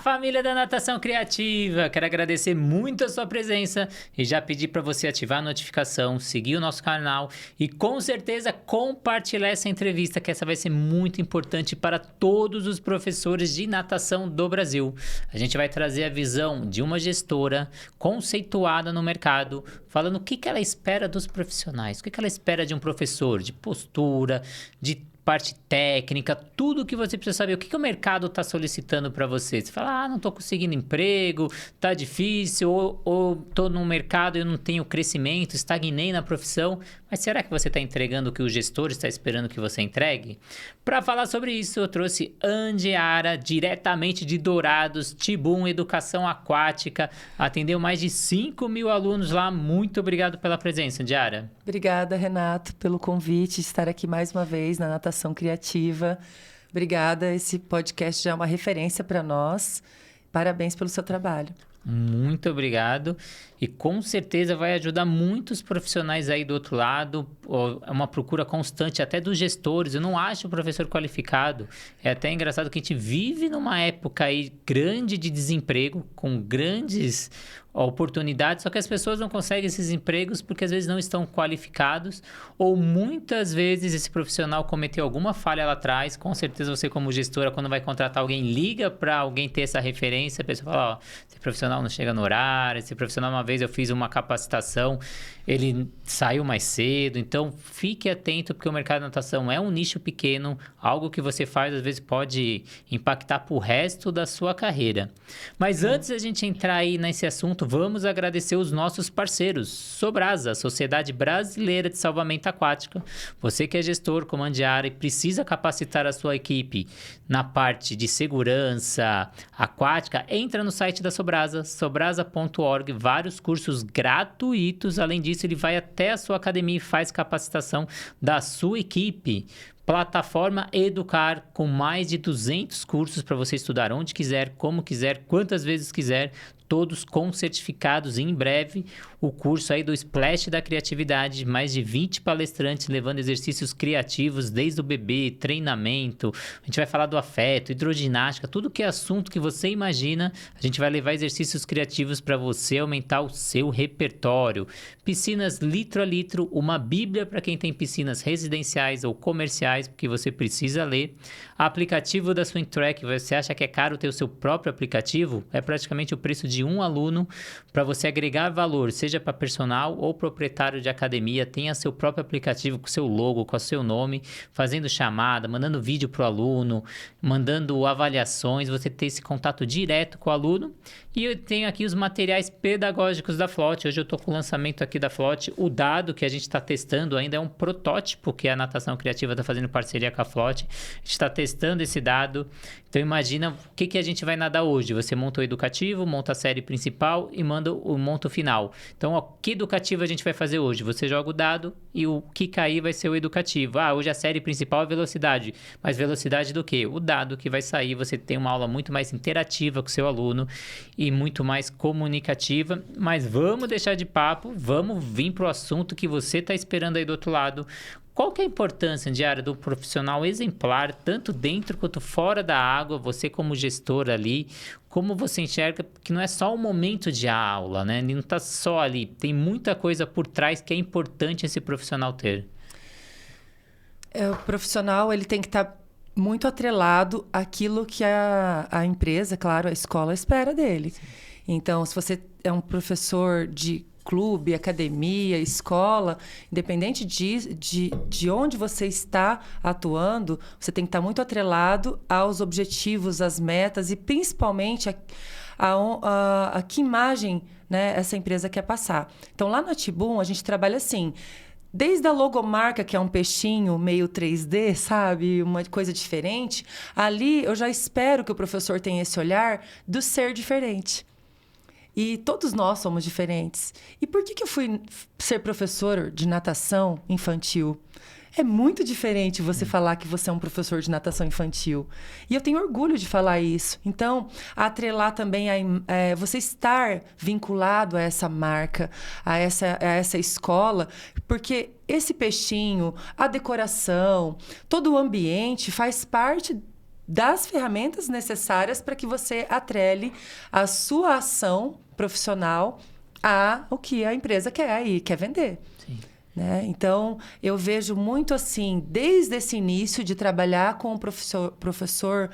família da Natação Criativa! Quero agradecer muito a sua presença e já pedir para você ativar a notificação, seguir o nosso canal e com certeza compartilhar essa entrevista, que essa vai ser muito importante para todos os professores de natação do Brasil. A gente vai trazer a visão de uma gestora conceituada no mercado, falando o que ela espera dos profissionais, o que ela espera de um professor, de postura, de parte técnica, tudo o que você precisa saber. O que o mercado está solicitando para você? Você fala, não estou conseguindo emprego, tá difícil, ou estou no mercado e eu não tenho crescimento, estagnei na profissão. Mas será que você está entregando o que o gestor está esperando que você entregue? Para falar sobre isso, eu trouxe Andiara, diretamente de Dourados, Tibum Educação Aquática. Atendeu mais de 5.000 alunos lá. Muito obrigado pela presença, Andiara. Obrigada, Renato, pelo convite de estar aqui mais uma vez na Natação Criativa. Obrigada, esse podcast já é uma referência para nós. Parabéns pelo seu trabalho. Muito obrigado. E com certeza vai ajudar muitos profissionais aí do outro lado. É uma procura constante até dos gestores. Eu não acho o professor qualificado. É até engraçado que a gente vive numa época aí grande de desemprego, com grandes oportunidades, só que as pessoas não conseguem esses empregos porque às vezes não estão qualificados ou muitas vezes esse profissional cometeu alguma falha lá atrás. Com certeza você, como gestora, quando vai contratar alguém, liga para alguém ter essa referência. A pessoa fala, esse profissional não chega no horário, esse profissional, uma vez eu fiz uma capacitação, ele saiu mais cedo. Então fique atento, porque o mercado de natação é um nicho pequeno, algo que você faz às vezes pode impactar pro resto da sua carreira. Mas antes da gente entrar aí nesse assunto, vamos agradecer os nossos parceiros. Sobrasa, Sociedade Brasileira de Salvamento Aquático. Você que é gestor, comandiário e precisa capacitar a sua equipe na parte de segurança aquática, entra no site da Sobrasa, sobrasa.org, vários cursos gratuitos. Além disso, ele vai até a sua academia e faz capacitação da sua equipe. Plataforma Educar, com mais de 200 cursos para você estudar onde quiser, como quiser, quantas vezes quiser, todos com certificados. E em breve, o curso aí do Splash da Criatividade, mais de 20 palestrantes levando exercícios criativos, desde o bebê, treinamento, a gente vai falar do afeto, hidroginástica, tudo que é assunto que você imagina, a gente vai levar exercícios criativos para você aumentar o seu repertório. Piscinas litro a litro, uma bíblia para quem tem piscinas residenciais ou comerciais, porque você precisa ler. Aplicativo da Swing Track, você acha que é caro ter o seu próprio aplicativo? É praticamente o preço de um aluno. Para você agregar valor, seja para personal ou proprietário de academia, tenha seu próprio aplicativo com seu logo, com o seu nome, fazendo chamada, mandando vídeo para o aluno, mandando avaliações, você ter esse contato direto com o aluno. E eu tenho aqui os materiais pedagógicos da Flote. Hoje eu estou com o lançamento aqui da Flote. O dado que a gente está testando ainda é um protótipo que a Natação Criativa está fazendo parceria com a Flote. A gente está testando esse dado. Então imagina o que a gente vai nadar hoje. Você monta o educativo, monta a série principal e monta o final. Então, que educativo a gente vai fazer hoje? Você joga o dado e o que cair vai ser o educativo. Hoje a série principal é velocidade. Mas velocidade do quê? O dado que vai sair. Você tem uma aula muito mais interativa com o seu aluno e muito mais comunicativa. Mas vamos deixar de papo, vamos vir para o assunto que você está esperando aí do outro lado. Qual que é a importância diária do profissional exemplar, tanto dentro quanto fora da água, você como gestor ali, como você enxerga que não é só o momento de aula, né? Ele não está só ali, tem muita coisa por trás que é importante esse profissional ter. O profissional, ele tem que estar muito atrelado àquilo que a empresa, claro, a escola espera dele. Sim. Então, se você é um professor de clube, academia, escola, independente de onde você está atuando, você tem que estar muito atrelado aos objetivos, às metas e principalmente a que imagem, né, essa empresa quer passar. Então, lá na Tibum, a gente trabalha assim, desde a logomarca, que é um peixinho meio 3D, sabe? Uma coisa diferente, ali eu já espero que o professor tenha esse olhar do ser diferente. E todos nós somos diferentes. E por que eu fui ser professor de natação infantil? É muito diferente você falar que você é um professor de natação infantil. E eu tenho orgulho de falar isso. Então, atrelar também você estar vinculado a essa marca, a essa escola, porque esse peixinho, a decoração, todo o ambiente faz parte das ferramentas necessárias para que você atrele a sua ação profissional ao que a empresa quer e quer vender. Sim. Né? Então, eu vejo muito assim, desde esse início de trabalhar com o professor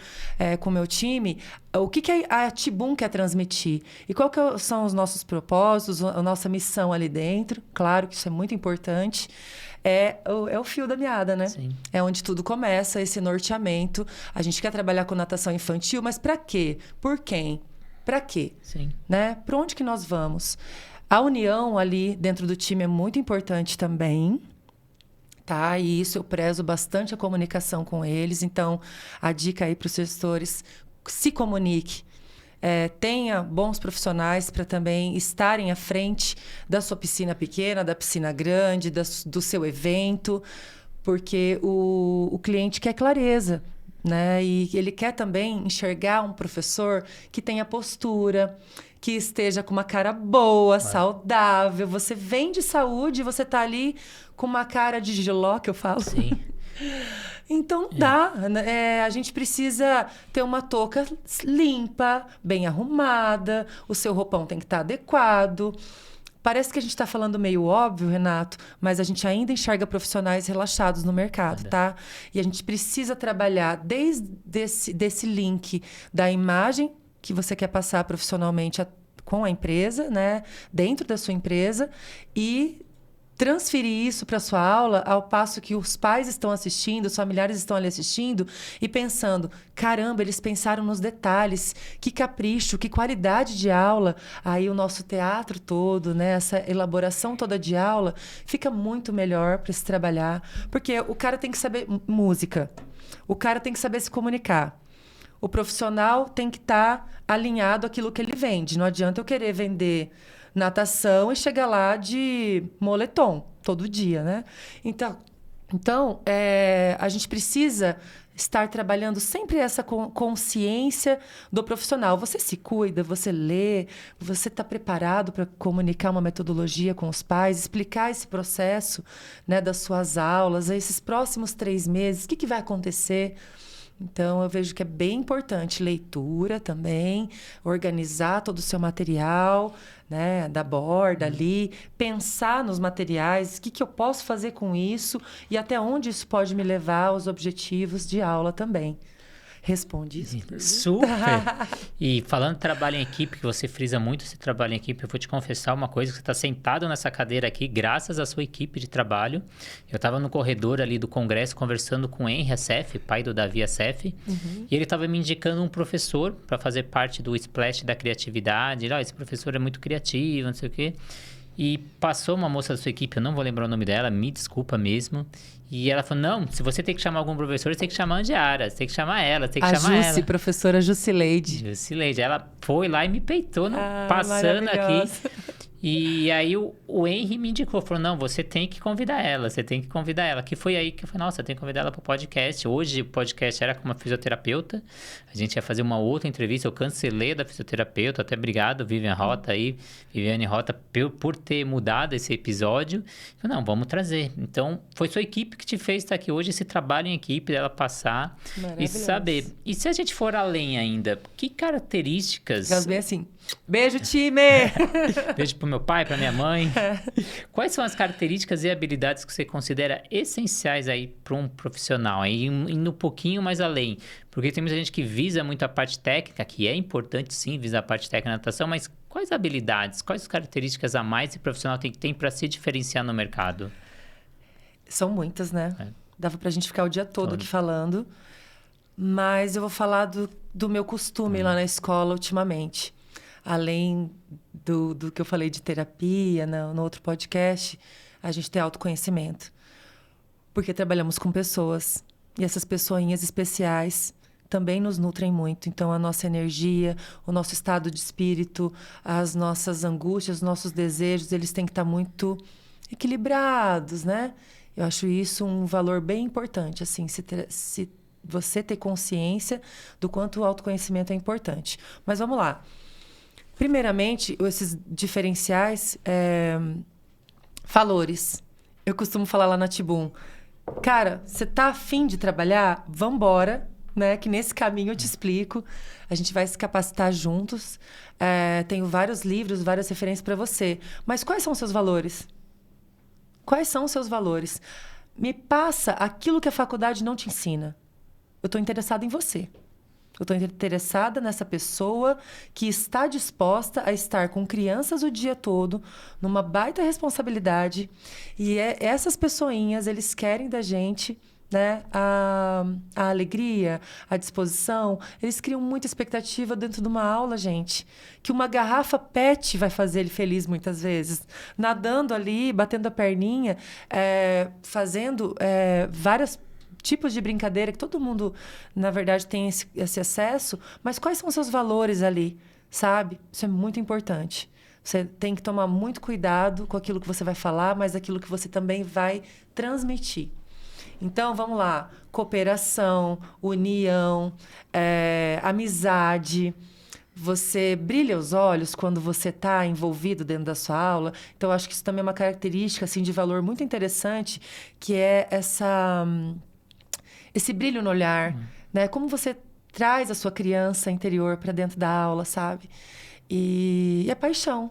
com o meu time, o que a Tibum quer transmitir e qual são os nossos propósitos, a nossa missão ali dentro. Claro que isso é muito importante. É o fio da meada, né? Sim. É onde tudo começa, esse norteamento. A gente quer trabalhar com natação infantil, mas para quê? Por quem? Para quê? Sim. Né? Para onde que nós vamos? A união ali dentro do time é muito importante também, tá? E isso eu prezo bastante a comunicação com eles. Então, a dica aí para os gestores, se comunique. Tenha bons profissionais para também estarem à frente da sua piscina pequena, da piscina grande, do seu evento, porque o cliente quer clareza, né? E ele quer também enxergar um professor que tenha postura, que esteja com uma cara boa, saudável. Você vende saúde, você tá ali com uma cara de giló, que eu falo. Sim. Então, dá. A gente precisa ter uma touca limpa, bem arrumada, o seu roupão tem que estar adequado. Parece que a gente está falando meio óbvio, Renato, mas a gente ainda enxerga profissionais relaxados no mercado, tá? E a gente precisa trabalhar desde desse link da imagem que você quer passar profissionalmente com a empresa, né? Dentro da sua empresa, e transferir isso para a sua aula ao passo que os pais estão assistindo, os familiares estão ali assistindo e pensando, caramba, eles pensaram nos detalhes, que capricho, que qualidade de aula. Aí o nosso teatro todo, né, essa elaboração toda de aula fica muito melhor para se trabalhar, porque o cara tem que saber música, o cara tem que saber se comunicar. O profissional tem que estar alinhado àquilo que ele vende. Não adianta eu querer vender natação e chegar lá de moletom todo dia, né? Então a gente precisa estar trabalhando sempre essa consciência do profissional. Você se cuida, você lê, você está preparado para comunicar uma metodologia com os pais, explicar esse processo, né, das suas aulas, esses próximos 3 meses, o que vai acontecer? Então, eu vejo que é bem importante leitura também, organizar todo o seu material, né, da borda ali, pensar nos materiais, o que eu posso fazer com isso e até onde isso pode me levar aos objetivos de aula também. Responde isso. Super! E falando de trabalho em equipe, que você frisa muito esse trabalho em equipe, eu vou te confessar uma coisa, que você está sentado nessa cadeira aqui graças à sua equipe de trabalho. Eu estava no corredor ali do congresso conversando com o Henry Assef, pai do Davi Assef, e ele estava me indicando um professor para fazer parte do Splash da criatividade. Ele, esse professor é muito criativo, não sei o quê. E passou uma moça da sua equipe, eu não vou lembrar o nome dela, me desculpa mesmo. E ela falou, não, se você tem que chamar algum professor, você tem que chamar a Andiara, você tem que chamar ela, você tem que chamar ela. Professora Jusileide. Jusileide, ela foi lá e me peitou, passando aqui. E aí o Henry me indicou, falou, não, você tem que convidar ela, Que foi aí que eu falei, nossa, eu tenho que convidar ela para o podcast. Hoje o podcast era com uma fisioterapeuta, a gente ia fazer uma outra entrevista, eu cancelei da fisioterapeuta, até obrigado, Viviane Rota, por ter mudado esse episódio. Eu falei, não, vamos trazer. Então, foi sua equipe que te fez estar aqui hoje, esse trabalho em equipe, dela passar e saber. E se a gente for além ainda, que características... Elas bem assim... Beijo, time! Beijo pro meu pai, pra minha mãe. Quais são as características e habilidades que você considera essenciais aí para um profissional? Aí indo um pouquinho mais além. Porque tem muita gente que visa muito a parte técnica, que é importante sim visar a parte técnica na natação, mas quais habilidades, quais características a mais esse profissional tem para se diferenciar no mercado? São muitas, né? Dava pra gente ficar o dia todo aqui falando. Mas eu vou falar do meu costume lá na escola ultimamente. Além do que eu falei de terapia no outro podcast, a gente tem autoconhecimento. Porque trabalhamos com pessoas. E essas pessoinhas especiais também nos nutrem muito. Então, a nossa energia, o nosso estado de espírito, as nossas angústias, os nossos desejos, eles têm que estar muito equilibrados, né? Eu acho isso um valor bem importante, assim, se você ter consciência do quanto o autoconhecimento é importante. Mas vamos lá. Primeiramente, esses diferenciais, valores. Eu costumo falar lá na Tibum, cara, você tá afim de trabalhar? Vambora, né? Que nesse caminho eu te explico. A gente vai se capacitar juntos. Tenho vários livros, várias referências para você. Mas quais são os seus valores? Quais são os seus valores? Me passa aquilo que a faculdade não te ensina. Eu estou interessada em você. Eu estou interessada nessa pessoa que está disposta a estar com crianças o dia todo, numa baita responsabilidade. E essas pessoinhas, eles querem da gente, né, a alegria, a disposição. Eles criam muita expectativa dentro de uma aula, gente. Que uma garrafa PET vai fazer ele feliz muitas vezes. Nadando ali, batendo a perninha, fazendo várias tipos de brincadeira que todo mundo, na verdade, tem esse acesso. Mas quais são os seus valores ali, sabe? Isso é muito importante. Você tem que tomar muito cuidado com aquilo que você vai falar, mas aquilo que você também vai transmitir. Então, vamos lá. Cooperação, união, amizade. Você brilha os olhos quando você está envolvido dentro da sua aula. Então, eu acho que isso também é uma característica assim, de valor muito interessante, que é esse brilho no olhar, né? Como você traz a sua criança interior para dentro da aula, sabe? E a paixão.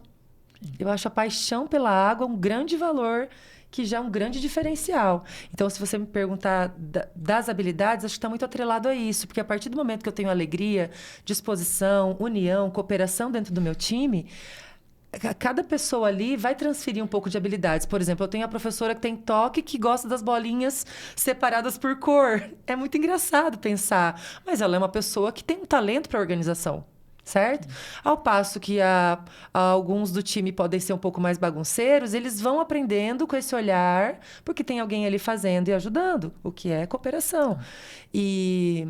Eu acho a paixão pela água um grande valor, que já é um grande diferencial. Então, se você me perguntar das habilidades, acho que está muito atrelado a isso. Porque a partir do momento que eu tenho alegria, disposição, união, cooperação dentro do meu time, cada pessoa ali vai transferir um pouco de habilidades. Por exemplo, eu tenho a professora que tem toque, que gosta das bolinhas separadas por cor. É muito engraçado pensar. Mas ela é uma pessoa que tem um talento para organização. Certo? Ao passo que alguns do time podem ser um pouco mais bagunceiros, eles vão aprendendo com esse olhar, porque tem alguém ali fazendo e ajudando, o que é cooperação. E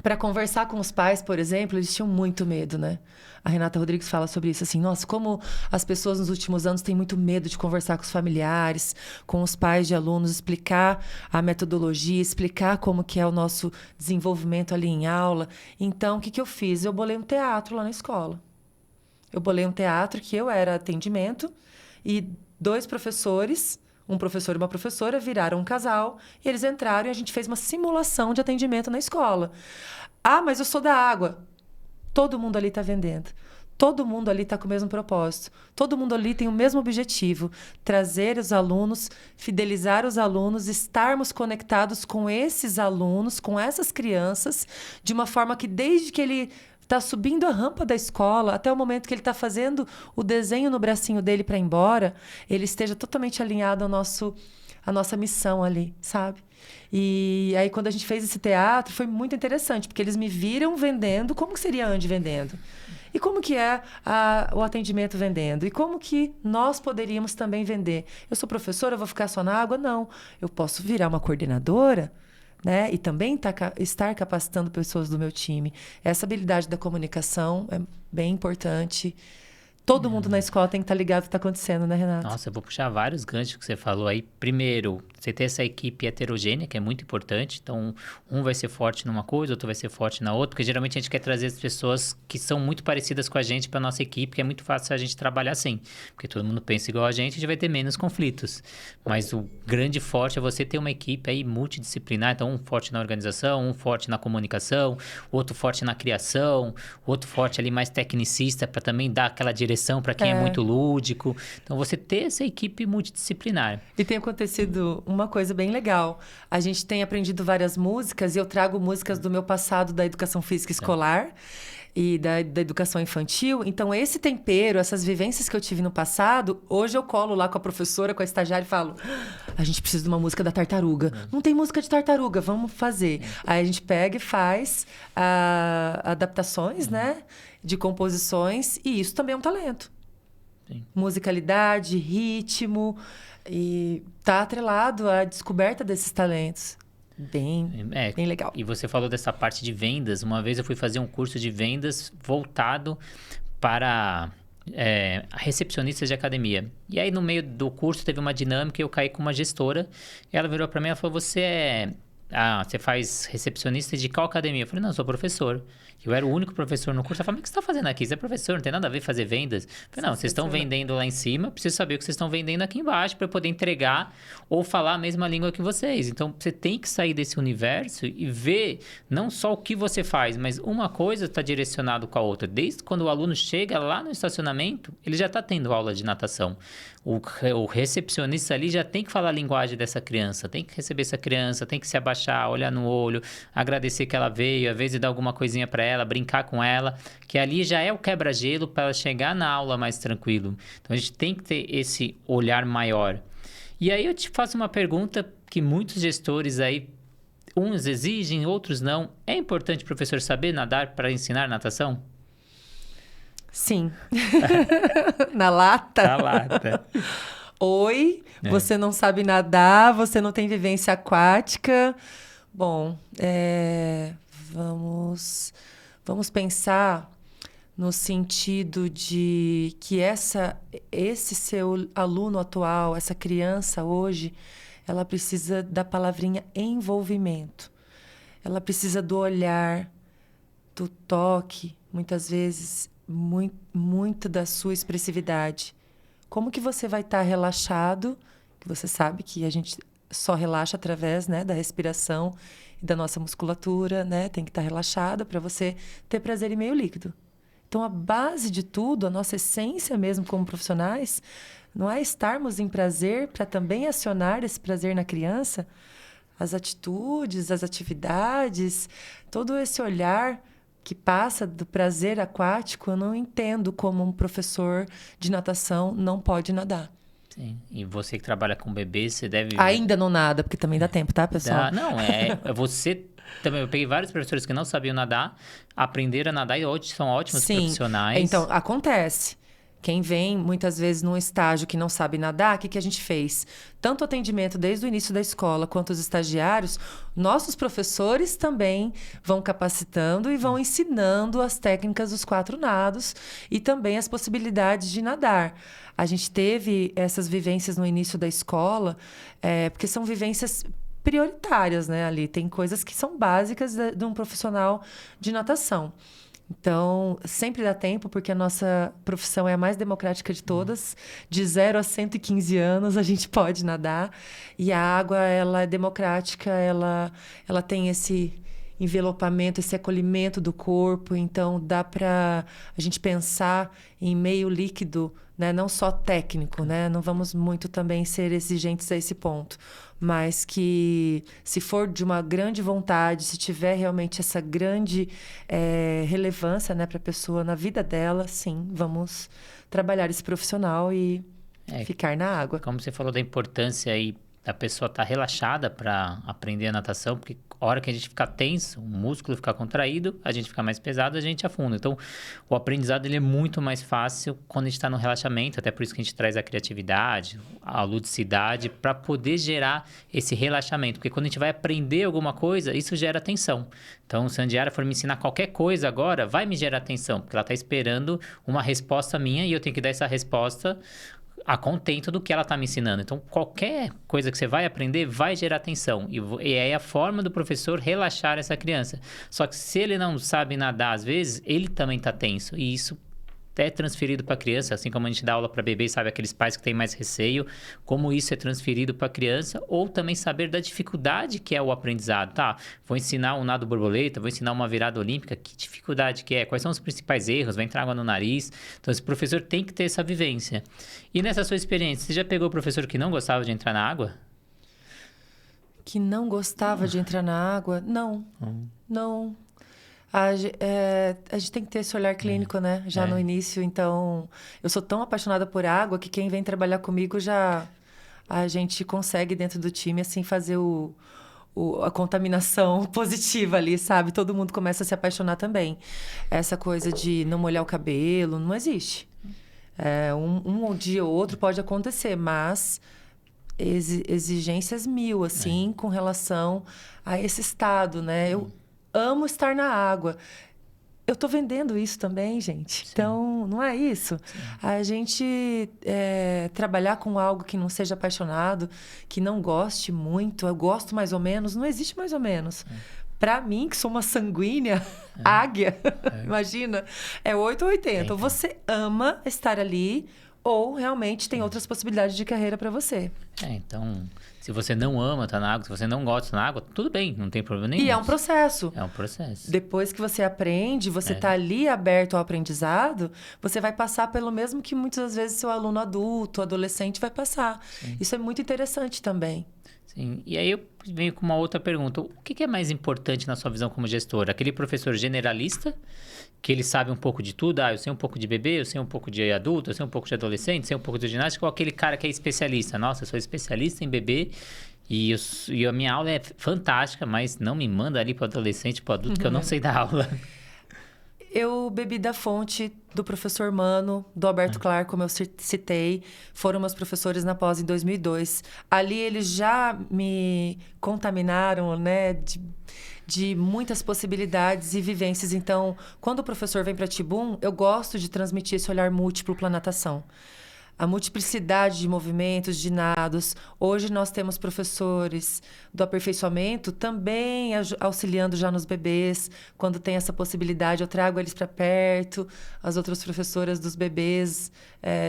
para conversar com os pais, por exemplo, eles tinham muito medo, né? A Renata Rodrigues fala sobre isso, assim, nossa, como as pessoas nos últimos anos têm muito medo de conversar com os familiares, com os pais de alunos, explicar a metodologia, explicar como que é o nosso desenvolvimento ali em aula. Então, o que eu fiz? Eu bolei um teatro lá na escola. Eu bolei um teatro que eu era atendimento e 2 professores, um professor e uma professora, viraram um casal e eles entraram e a gente fez uma simulação de atendimento na escola. Ah, mas eu sou da água. Todo mundo ali está vendendo. Todo mundo ali está com o mesmo propósito. Todo mundo ali tem o mesmo objetivo. Trazer os alunos, fidelizar os alunos, estarmos conectados com esses alunos, com essas crianças, de uma forma que desde que ele está subindo a rampa da escola até o momento que ele está fazendo o desenho no bracinho dele para ir embora, ele esteja totalmente alinhado à nossa missão ali, sabe? E aí, quando a gente fez esse teatro, foi muito interessante, porque eles me viram vendendo. Como que seria a Andy vendendo? E como que é o atendimento vendendo? E como que nós poderíamos também vender? Eu sou professora, eu vou ficar só na água? Não. Eu posso virar uma coordenadora, né? E também estar capacitando pessoas do meu time. Essa habilidade da comunicação é bem importante. Todo mundo na escola tem que estar ligado no que está acontecendo, né, Renato? Nossa, eu vou puxar vários ganchos que você falou aí. Primeiro, você ter essa equipe heterogênea, que é muito importante. Então, um vai ser forte numa coisa, outro vai ser forte na outra. Porque geralmente a gente quer trazer as pessoas que são muito parecidas com a gente para nossa equipe, que é muito fácil a gente trabalhar assim. Porque todo mundo pensa igual a gente vai ter menos conflitos. Mas o grande forte é você ter uma equipe aí multidisciplinar. Então, um forte na organização, um forte na comunicação, outro forte na criação, outro forte ali mais tecnicista para também dar aquela direção para quem é muito lúdico. Então, você ter essa equipe multidisciplinar. E tem acontecido uma coisa bem legal. A gente tem aprendido várias músicas e eu trago músicas do meu passado da educação física escolar e da educação infantil. Então, esse tempero, essas vivências que eu tive no passado, hoje eu colo lá com a professora, com a estagiária e falo, a gente precisa de uma música da tartaruga. Não tem música de tartaruga, vamos fazer. Aí a gente pega e faz adaptações, né? De composições, e isso também é um talento. Sim. Musicalidade, ritmo, e tá atrelado à descoberta desses talentos. Bem legal. E você falou dessa parte de vendas. Uma vez eu fui fazer um curso de vendas voltado para recepcionistas de academia. E aí, no meio do curso, teve uma dinâmica e eu caí com uma gestora. E ela virou para mim e falou, você você faz recepcionista de qual academia? Eu falei, não, eu sou professor. Eu era o único professor no curso. Ela falou, mas o que você está fazendo aqui? Você é professor, não tem nada a ver fazer vendas. Eu falei, não, vocês estão vendendo lá em cima, eu preciso saber o que vocês estão vendendo aqui embaixo para eu poder entregar ou falar a mesma língua que vocês. Então, você tem que sair desse universo e ver não só o que você faz, mas uma coisa está direcionado com a outra. Desde quando o aluno chega lá no estacionamento, ele já está tendo aula de natação. O recepcionista ali já tem que falar a linguagem dessa criança, tem que receber essa criança, tem que se abaixar, olhar no olho, agradecer que ela veio, às vezes dar alguma coisinha para ela, brincar com ela, que ali já é o quebra-gelo para ela chegar na aula mais tranquilo. Então a gente tem que ter esse olhar maior. E aí eu te faço uma pergunta que muitos gestores aí, uns exigem, outros não. É importante o professor saber nadar para ensinar natação? Sim. Na lata? Na lata. Oi, você não sabe nadar, você não tem vivência aquática. Bom, vamos pensar no sentido de que esse seu aluno atual, essa criança hoje, ela precisa da palavrinha envolvimento. Ela precisa do olhar, do toque, muitas vezes muito da sua expressividade. Como que você vai estar relaxado? Que você sabe que a gente só relaxa através, né, da respiração e da nossa musculatura, né? Tem que estar relaxado para você ter prazer em meio líquido. Então, a base de tudo, a nossa essência mesmo como profissionais, não é estarmos em prazer para também acionar esse prazer na criança? As atitudes, as atividades, todo esse olhar que passa do prazer aquático, eu não entendo como um professor de natação não pode nadar. Sim. E você que trabalha com bebês, você deve... Ainda não nada, porque também dá tempo, tá, pessoal? Não, você também. Eu peguei vários professores que não sabiam nadar, aprenderam a nadar e hoje são ótimos profissionais. Então, acontece. Quem vem, muitas vezes, num estágio que não sabe nadar, o que a gente fez? Tanto o atendimento desde o início da escola, quanto os estagiários, nossos professores também vão capacitando e vão ensinando as técnicas dos 4 nados e também as possibilidades de nadar. A gente teve essas vivências no início da escola, porque são vivências prioritárias, né, ali. Tem coisas que são básicas de um profissional de natação. Então, sempre dá tempo, porque a nossa profissão é a mais democrática de todas. De 0 a 115 anos, a gente pode nadar. E a água, ela é democrática, ela tem esse envelopamento, esse acolhimento do corpo. Então, dá para a gente pensar em meio líquido, né? Não só técnico, né? Não vamos muito também ser exigentes a esse ponto. Mas que, se for de uma grande vontade, se tiver realmente essa grande relevância, né, para a pessoa na vida dela, sim, vamos trabalhar esse profissional e ficar na água. Como você falou da importância aí da pessoa estar relaxada para aprender a natação, porque a hora que a gente fica tenso, o músculo fica contraído, a gente fica mais pesado, a gente afunda. Então, o aprendizado ele é muito mais fácil quando a gente está no relaxamento, até por isso que a gente traz a criatividade, a ludicidade, para poder gerar esse relaxamento. Porque quando a gente vai aprender alguma coisa, isso gera tensão. Então, se a Andiara for me ensinar qualquer coisa agora, vai me gerar tensão, porque ela está esperando uma resposta minha e eu tenho que dar essa resposta a contento do que ela está me ensinando. Então, qualquer coisa que você vai aprender vai gerar atenção. E é a forma do professor relaxar essa criança. Só que se ele não sabe nadar, às vezes, ele também está tenso. E isso é transferido para a criança, assim como a gente dá aula para bebê, sabe, aqueles pais que têm mais receio, como isso é transferido para a criança, ou também saber da dificuldade que é o aprendizado, tá? Vou ensinar um nado borboleta, vou ensinar uma virada olímpica, que dificuldade que é? Quais são os principais erros? Vai entrar água no nariz? Então, esse professor tem que ter essa vivência. E nessa sua experiência, você já pegou o professor que não gostava de entrar na água? Que não gostava de entrar na água? Não, não. A gente tem que ter esse olhar clínico, né? Já no início. Então, eu sou tão apaixonada por água que quem vem trabalhar comigo a gente consegue, dentro do time, assim, fazer a contaminação positiva ali, sabe? Todo mundo começa a se apaixonar também. Essa coisa de não molhar o cabelo, não existe. Um dia ou outro pode acontecer, mas exigências 1000, assim, com relação a esse estado, né? Eu amo estar na água. eu tô vendendo isso também, gente. Sim. Então, não é isso. Sim. A gente trabalhar com algo que não seja apaixonado, que não goste muito, eu gosto mais ou menos, não existe mais ou menos. Para mim, que sou uma sanguínea, águia, imagina, é 8 ou 80. Ou você ama estar ali, ou realmente tem outras possibilidades de carreira para você. Então, se você não ama estar na água, se você não gosta de estar na água, tudo bem, não tem problema nenhum. E é um processo. É um processo. Depois que você aprende, você está ali aberto ao aprendizado, você vai passar pelo mesmo que muitas vezes seu aluno adulto, adolescente vai passar. Sim. Isso é muito interessante também. Sim. E aí eu venho com uma outra pergunta. O que é mais importante na sua visão como gestor? Aquele professor generalista, que ele sabe um pouco de tudo? Eu sei um pouco de bebê, eu sei um pouco de adulto, eu sei um pouco de adolescente, eu sei um pouco de ginástica. Ou aquele cara que é especialista? Nossa, eu sou especialista em bebê e a minha aula é fantástica, mas não me manda ali para o adolescente, para o adulto, que eu não sei dar aula. Eu bebi da fonte do professor Mano, do Alberto Clark, como eu citei. Foram meus professores na pós em 2002. Ali eles já me contaminaram, né, de muitas possibilidades e vivências. Então, quando o professor vem para Tibum, eu gosto de transmitir esse olhar múltiplo para a natação. A multiplicidade de movimentos, de nados. Hoje nós temos professores do aperfeiçoamento também auxiliando já nos bebês. Quando tem essa possibilidade, eu trago eles para perto. As outras professoras dos bebês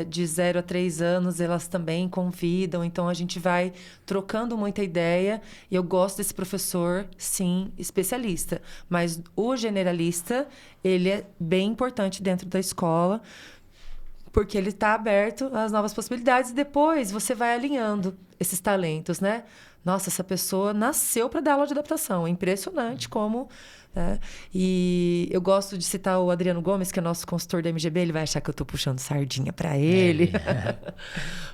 de 0 a 3 anos, elas também convidam. Então, a gente vai trocando muita ideia. E eu gosto desse professor, sim, especialista. Mas o generalista, ele é bem importante dentro da escola, porque ele está aberto às novas possibilidades e depois você vai alinhando esses talentos, né? Nossa, essa pessoa nasceu para dar aula de adaptação. É impressionante como... Né? E eu gosto de citar o Adriano Gomes, que é nosso consultor da MGB. Ele vai achar que eu estou puxando sardinha para ele.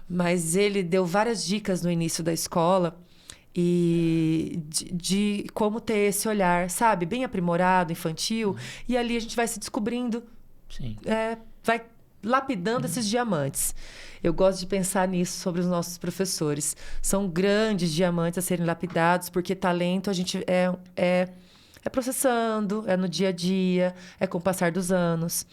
Mas ele deu várias dicas no início da escola e de como ter esse olhar, sabe? Bem aprimorado, infantil. E ali a gente vai se descobrindo. Sim. Vai lapidando esses diamantes. Eu gosto de pensar nisso sobre os nossos professores. São grandes diamantes a serem lapidados, porque talento a gente é processando, é no dia a dia, é com o passar dos anos.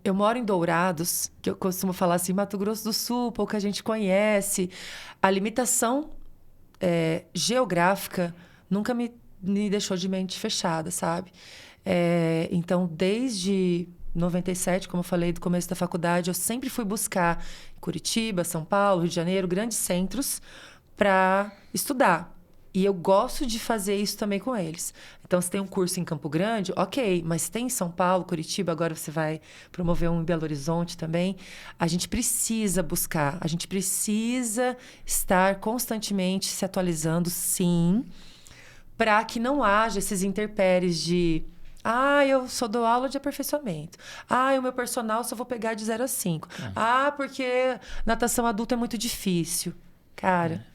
Eu moro em Dourados, que eu costumo falar assim, Mato Grosso do Sul, pouca gente conhece. A limitação geográfica nunca me deixou de mente fechada, sabe? Então, desde 97, como eu falei, do começo da faculdade, eu sempre fui buscar Curitiba, São Paulo, Rio de Janeiro, grandes centros para estudar. E eu gosto de fazer isso também com eles. Então, se tem um curso em Campo Grande, ok, mas se tem em São Paulo, Curitiba, agora você vai promover um em Belo Horizonte também, a gente precisa buscar, a gente precisa estar constantemente se atualizando, sim, para que não haja esses intempéries de... eu só dou aula de aperfeiçoamento. O meu personal só vou pegar de 0 a 5. Porque natação adulta é muito difícil. Cara,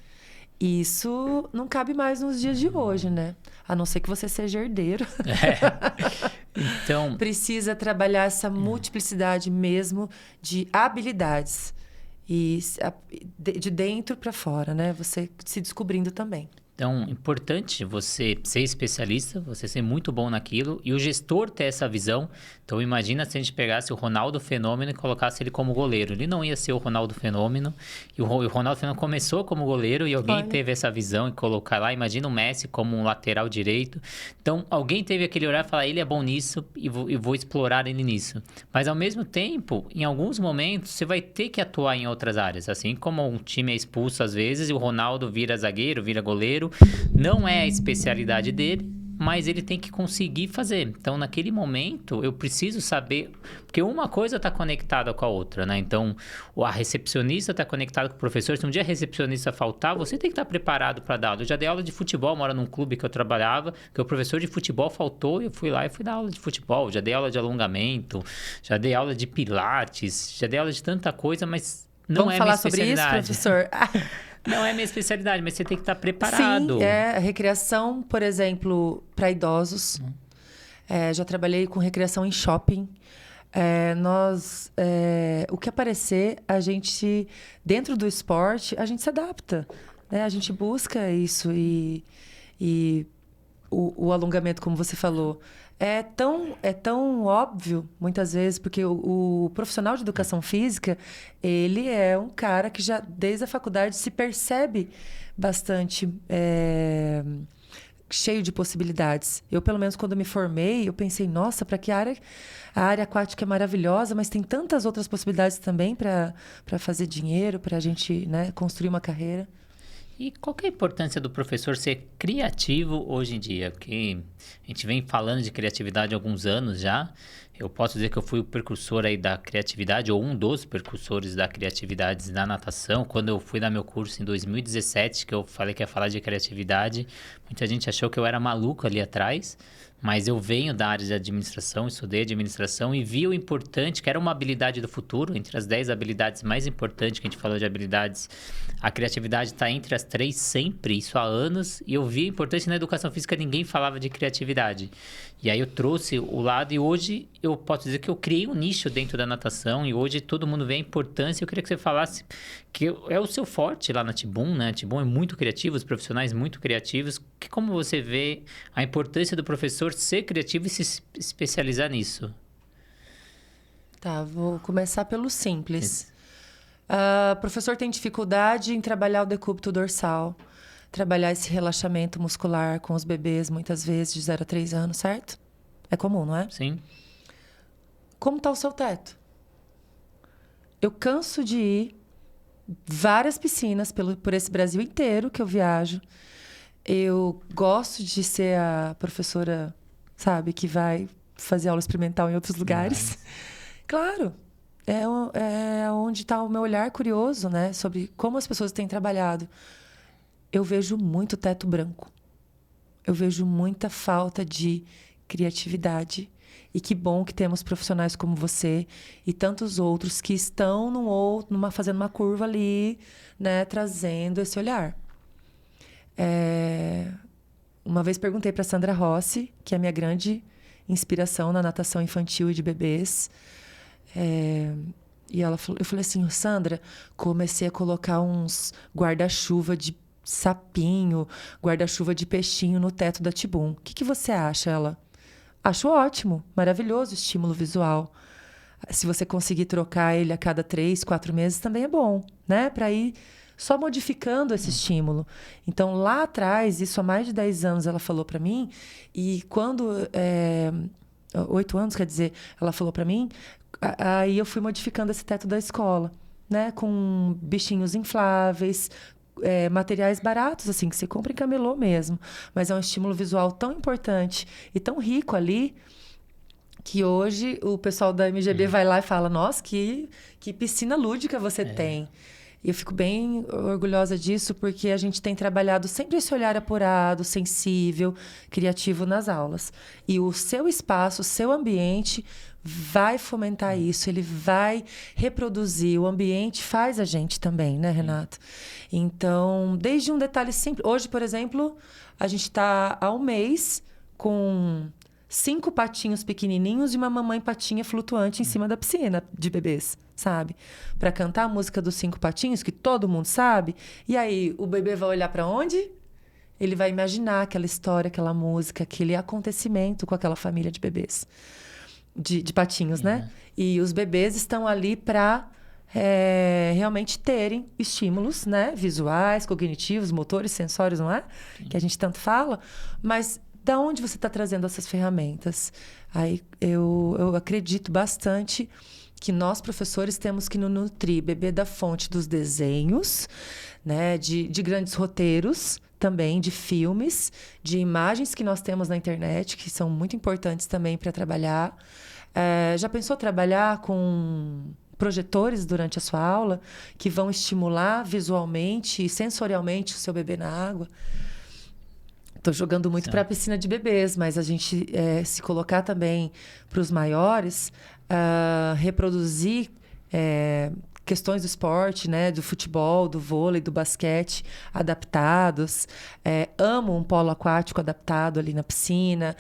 isso não cabe mais nos dias de hoje, né? A não ser que você seja herdeiro. Então... Precisa trabalhar essa multiplicidade mesmo de habilidades. E de dentro para fora, né? Você se descobrindo também. Então, importante você ser especialista, você ser muito bom naquilo e o gestor ter essa visão. Então, imagina se a gente pegasse o Ronaldo Fenômeno e colocasse ele como goleiro. Ele não ia ser o Ronaldo Fenômeno. E o Ronaldo Fenômeno começou como goleiro e alguém teve essa visão e colocar lá. Imagina o Messi como um lateral direito. Então, alguém teve aquele olhar e falar, ele é bom nisso e vou explorar ele nisso. Mas, ao mesmo tempo, em alguns momentos, você vai ter que atuar em outras áreas. Assim como um time é expulso às vezes e o Ronaldo vira zagueiro, vira goleiro. Não é a especialidade dele, mas ele tem que conseguir fazer. Então, naquele momento, eu preciso saber... Porque uma coisa está conectada com a outra, né? Então, a recepcionista está conectada com o professor. Se um dia a recepcionista faltar, você tem que estar preparado para dar aula. Eu já dei aula de futebol, moro num clube que eu trabalhava, que o professor de futebol faltou e eu fui lá e fui dar aula de futebol. Já dei aula de alongamento, já dei aula de pilates, já dei aula de tanta coisa, mas não é minha especialidade. Vamos falar sobre isso, professor? Não é minha especialidade, mas você tem que estar preparado. Sim, a recreação, por exemplo, para idosos. Já trabalhei com recreação em shopping. O que aparecer, a gente, dentro do esporte, a gente se adapta. Né? A gente busca isso e o alongamento, como você falou. É tão óbvio, muitas vezes, porque o profissional de educação física, ele é um cara que já, desde a faculdade, se percebe bastante cheio de possibilidades. Eu, pelo menos, quando me formei, eu pensei, nossa, para que área... A área aquática é maravilhosa, mas tem tantas outras possibilidades também para fazer dinheiro, para a gente, né, construir uma carreira. E qual que é a importância do professor ser criativo hoje em dia? Porque a gente vem falando de criatividade há alguns anos já. Eu posso dizer que eu fui o precursor aí da criatividade, ou um dos precursores da criatividade na natação. Quando eu fui dar meu curso em 2017, que eu falei que ia falar de criatividade, muita gente achou que eu era maluco ali atrás. Mas eu venho da área de administração, estudei administração e vi o importante, que era uma habilidade do futuro, entre as 10 habilidades mais importantes que a gente falou de habilidades, a criatividade está entre as 3 sempre, isso há anos, e eu vi a importância na educação física, ninguém falava de criatividade. E aí eu trouxe o lado e hoje eu posso dizer que eu criei um nicho dentro da natação e hoje todo mundo vê a importância. Eu queria que você falasse que é o seu forte lá na Tibum, né? A Tibum é muito criativa, os profissionais muito criativos. Como você vê a importância do professor ser criativo e se especializar nisso? Tá, vou começar pelo simples. O professor tem dificuldade em trabalhar o decúbito dorsal, trabalhar esse relaxamento muscular com os bebês, muitas vezes de 0 a 3 anos, certo? É comum, não é? Sim. Como está o seu teto? Eu canso de ir várias piscinas por esse Brasil inteiro que eu viajo. Eu gosto de ser a professora, sabe, que vai fazer aula experimental em outros lugares. Claro, é onde está o meu olhar curioso, né, sobre como as pessoas têm trabalhado. Eu vejo muito teto branco. Eu vejo muita falta de criatividade. E que bom que temos profissionais como você e tantos outros que estão fazendo uma curva ali, né, trazendo esse olhar. Uma vez perguntei para Sandra Rossi, que é a minha grande inspiração na natação infantil e de bebês. E eu falei assim, Sandra, comecei a colocar uns guarda-chuva de sapinho, guarda-chuva de peixinho no teto da Tibum. O que você acha? Ela, acho ótimo, maravilhoso estímulo visual. Se você conseguir trocar ele a cada 3, 4 meses, também é bom, né? Para ir só modificando esse estímulo. Então, lá atrás, isso há mais de 10 anos, ela falou para mim, e quando... 8 anos, quer dizer, ela falou para mim, aí eu fui modificando esse teto da escola, né? Com bichinhos infláveis, materiais baratos, assim, que você compra em camelô mesmo. Mas é um estímulo visual tão importante e tão rico ali, que hoje o pessoal da MGB vai lá e fala, nossa, que piscina lúdica você tem. E eu fico bem orgulhosa disso, porque a gente tem trabalhado sempre esse olhar apurado, sensível, criativo nas aulas. E o seu espaço, o seu ambiente vai fomentar isso, ele vai reproduzir. O ambiente faz a gente também, né, Renato? Então, desde um detalhe simples. Hoje, por exemplo, a gente está há um mês com 5 patinhos pequenininhos e uma mamãe patinha flutuante em cima da piscina de bebês, sabe? Para cantar a música dos 5 patinhos, que todo mundo sabe. E aí, o bebê vai olhar para onde? Ele vai imaginar aquela história, aquela música, aquele acontecimento com aquela família de bebês. De patinhos, né? E os bebês estão ali para realmente terem estímulos, né? Visuais, cognitivos, motores, sensórios, não é? Sim. Que a gente tanto fala. Mas da onde você está trazendo essas ferramentas? Aí eu acredito bastante que nós, professores, temos que nos nutrir, beber da fonte dos desenhos, né? De grandes roteiros, também de filmes, de imagens que nós temos na internet, que são muito importantes também para trabalhar. Já pensou trabalhar com projetores durante a sua aula que vão estimular visualmente e sensorialmente o seu bebê na água? Estou jogando muito para a piscina de bebês, mas a gente se colocar também para os maiores, reproduzir questões do esporte, né? Do futebol, do vôlei, do basquete, adaptados. Amo um polo aquático adaptado ali na piscina,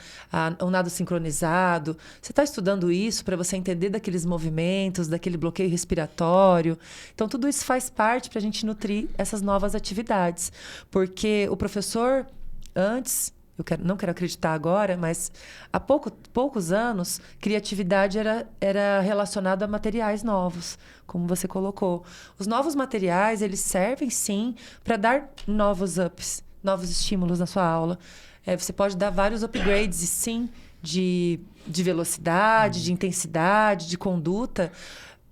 um nado sincronizado. Você está estudando isso para você entender daqueles movimentos, daquele bloqueio respiratório. Então, tudo isso faz parte para a gente nutrir essas novas atividades. Porque o professor, antes, não quero acreditar agora, mas há poucos anos, criatividade era relacionada a materiais novos, como você colocou. Os novos materiais, eles servem, sim, para dar novos ups, novos estímulos na sua aula. Você pode dar vários upgrades, sim, de velocidade, de intensidade, de conduta,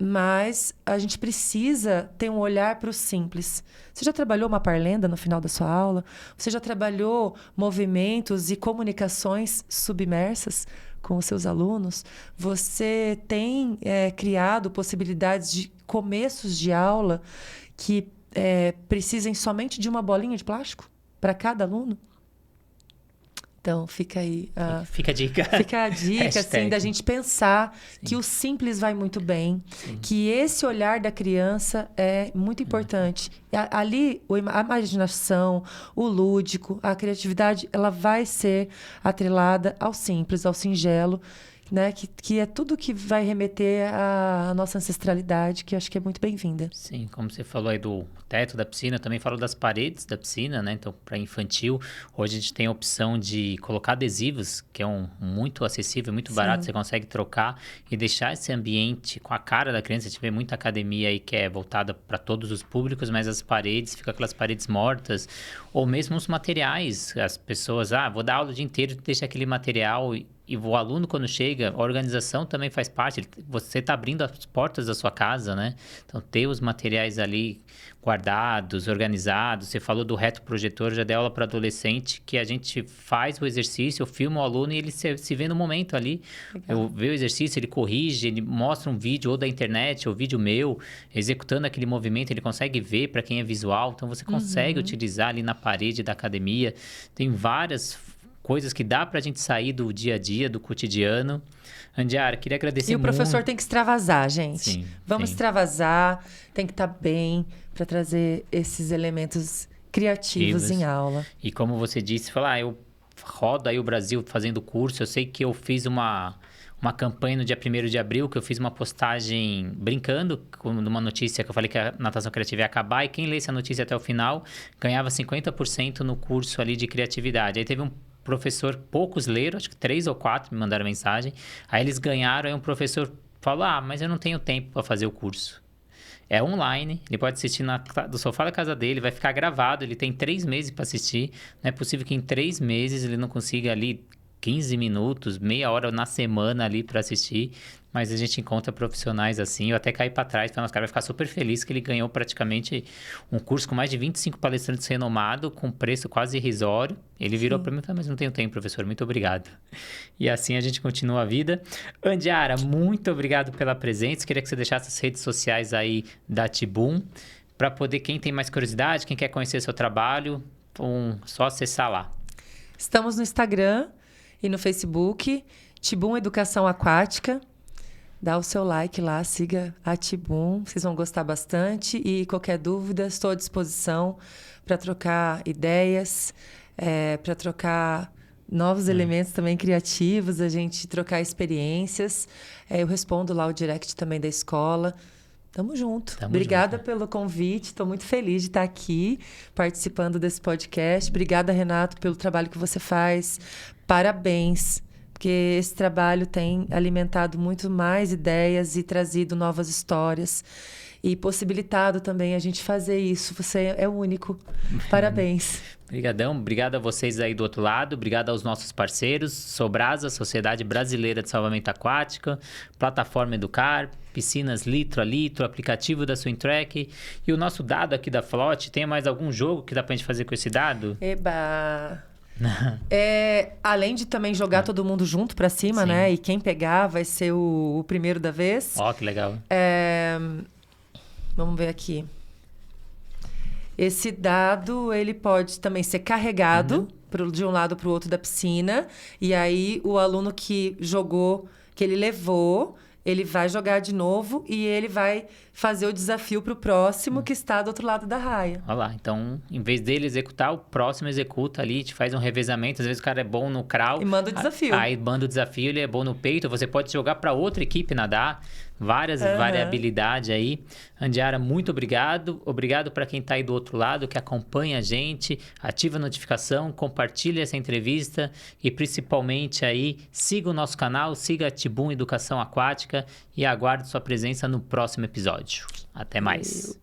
mas a gente precisa ter um olhar para o simples. Você já trabalhou uma parlenda no final da sua aula? Você já trabalhou movimentos e comunicações submersas com os seus alunos? Você tem criado possibilidades de começos de aula que precisem somente de uma bolinha de plástico para cada aluno? Então, fica aí... Fica a dica. Fica a dica, assim, da gente pensar que o simples vai muito bem, que esse olhar da criança é muito importante. Ali, a imaginação, o lúdico, a criatividade, ela vai ser atrelada ao simples, ao singelo, né? Que é tudo que vai remeter à nossa ancestralidade, que eu acho que é muito bem-vinda. Sim, como você falou aí do teto da piscina, eu também falo das paredes da piscina, né? Então, para infantil, hoje a gente tem a opção de colocar adesivos, que é muito acessível, muito barato, você consegue trocar e deixar esse ambiente com a cara da criança. A gente vê muita academia aí que é voltada para todos os públicos, mas as paredes, ficam aquelas paredes mortas, ou mesmo os materiais. As pessoas, vou dar aula o dia inteiro, deixa aquele material e o aluno, quando chega, a organização também faz parte. Você está abrindo as portas da sua casa, né? Então, ter os materiais ali guardados, organizados. Você falou do retroprojetor, já dei aula para adolescente, que a gente faz o exercício, eu filmo o aluno e ele se vê no momento ali. Eu vejo o exercício, ele corrige, ele mostra um vídeo ou da internet, ou vídeo meu, executando aquele movimento, ele consegue ver para quem é visual. Então, você consegue utilizar ali na parede da academia. Tem várias coisas que dá pra gente sair do dia a dia, do cotidiano. Andiara, queria agradecer muito. E o professor tem que extravasar, gente. Sim, Vamos extravasar, tem que estar bem para trazer esses elementos criativos em aula. E como você disse, eu rodo aí o Brasil fazendo curso. Eu sei que eu fiz uma campanha no dia 1º de abril, que eu fiz uma postagem brincando com uma notícia que eu falei que a natação criativa ia acabar, e quem lesse a notícia até o final ganhava 50% no curso ali de criatividade. Aí teve um professor, poucos leram, acho que 3 ou 4 me mandaram mensagem. Aí eles ganharam, aí um professor falou, mas eu não tenho tempo para fazer o curso. É online, ele pode assistir do sofá da casa dele, vai ficar gravado, ele tem 3 meses para assistir. Não é possível que em 3 meses ele não consiga ali 15 minutos, meia hora na semana ali para assistir. Mas a gente encontra profissionais assim. Eu até caí para trás, o cara vai ficar super feliz que ele ganhou praticamente um curso com mais de 25 palestrantes renomados, com preço quase irrisório. Ele virou para mim e falou, mas não tenho tempo, professor, muito obrigado. E assim a gente continua a vida. Andiara, muito obrigado pela presença. Queria que você deixasse as redes sociais aí da Tibum, para poder, quem tem mais curiosidade, quem quer conhecer seu trabalho, só acessar lá. Estamos no Instagram e no Facebook, Tibum Educação Aquática. Dá o seu like lá, siga a Tibum, vocês vão gostar bastante. E qualquer dúvida, estou à disposição para trocar ideias, para trocar novos elementos também criativos, a gente trocar experiências. Eu respondo lá o direct também da escola. Tamo junto. Obrigada pelo convite. Estou muito feliz de estar aqui participando desse podcast. Obrigada, Renato, pelo trabalho que você faz. Parabéns. Porque esse trabalho tem alimentado muito mais ideias e trazido novas histórias e possibilitado também a gente fazer isso. Você é único. Parabéns. Obrigadão. Obrigado a vocês aí do outro lado. Obrigado aos nossos parceiros, Sobrasa, Sociedade Brasileira de Salvamento Aquático, Plataforma Educar, Piscinas Litro a Litro, aplicativo da Swimtrack e o nosso dado aqui da Flote. Tem mais algum jogo que dá pra gente fazer com esse dado? Eba! Além de também jogar todo mundo junto pra cima, né? E quem pegar vai ser o primeiro da vez. Que legal. Vamos ver aqui. Esse dado, ele pode também ser carregado de um lado para o outro da piscina. E aí, o aluno que jogou, que ele levou, ele vai jogar de novo e ele vai fazer o desafio para o próximo que está do outro lado da raia. Olha lá, então, em vez dele executar, o próximo executa ali, a gente faz um revezamento. Às vezes o cara é bom no crawl. E manda o desafio. Aí manda o desafio, ele é bom no peito. Você pode jogar para outra equipe nadar. várias variabilidades aí. Andiara, muito obrigado. Obrigado para quem está aí do outro lado, que acompanha a gente, ativa a notificação, compartilha essa entrevista e principalmente aí siga o nosso canal, siga a Tibum Educação Aquática e aguardo sua presença no próximo episódio. Até mais.